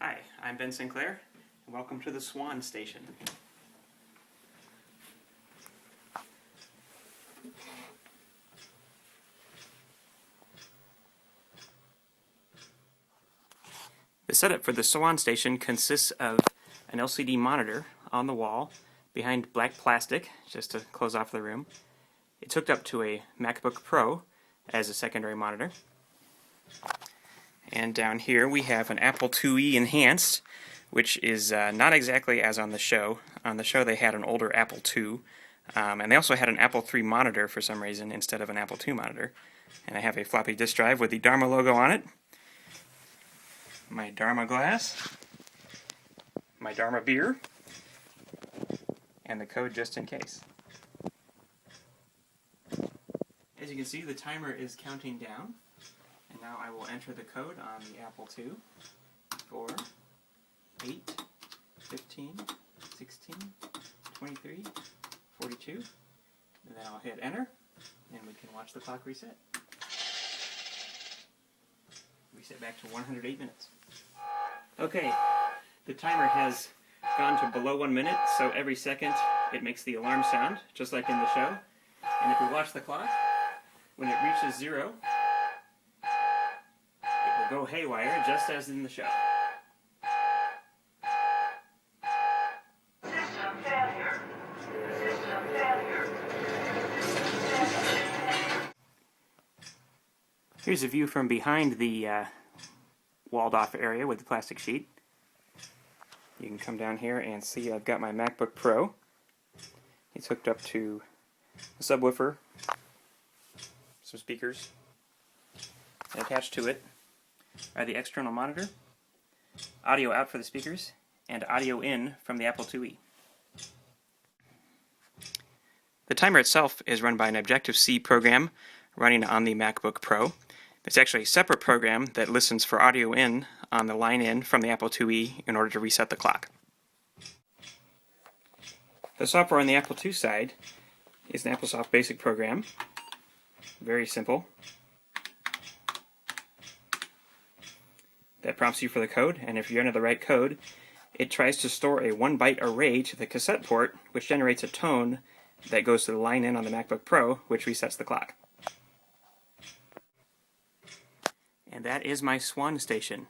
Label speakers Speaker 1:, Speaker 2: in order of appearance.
Speaker 1: Hi, I'm Ben Sinclair, and welcome to the Swan Station. The setup for the Swan Station consists of an LCD monitor on the wall behind black plastic, just to close off the room. It's hooked up to a MacBook Pro as a secondary monitor. And down here we have an Apple IIe Enhanced, which is not exactly as on the show. On the show they had an older Apple II, and they also had an Apple III monitor for some reason instead of an Apple II monitor. And I have a floppy disk drive with the Dharma logo on it, my Dharma glass, my Dharma beer, and the code just in case. As you can see, the timer is counting down. And now I will enter the code on the Apple II. 4, 8, 15, 16, 23, 42. And then I'll hit enter, and we can watch the clock reset. Reset back to 108 minutes. Okay, the timer has gone to below 1 minute, so every second it makes the alarm sound, just like in the show. And if we watch the clock, when it reaches 0, go haywire, just as in the show.
Speaker 2: System failure. System failure.
Speaker 1: Here's a view from behind the walled-off area with the plastic sheet. You can come down here and see I've got my MacBook Pro. It's hooked up to a subwoofer, some speakers, and attached to it are the external monitor, audio out for the speakers, and audio in from the Apple IIe. The timer itself is run by an Objective-C program running on the MacBook Pro. It's actually a separate program that listens for audio in on the line in from the Apple IIe in order to reset the clock. The software on the Apple II side is an AppleSoft Basic program. Very simple. That prompts you for the code, and if you enter the right code, it tries to store a 1-byte array to the cassette port, which generates a tone that goes to the line in on the MacBook Pro, which resets the clock. And that is my Swan Station.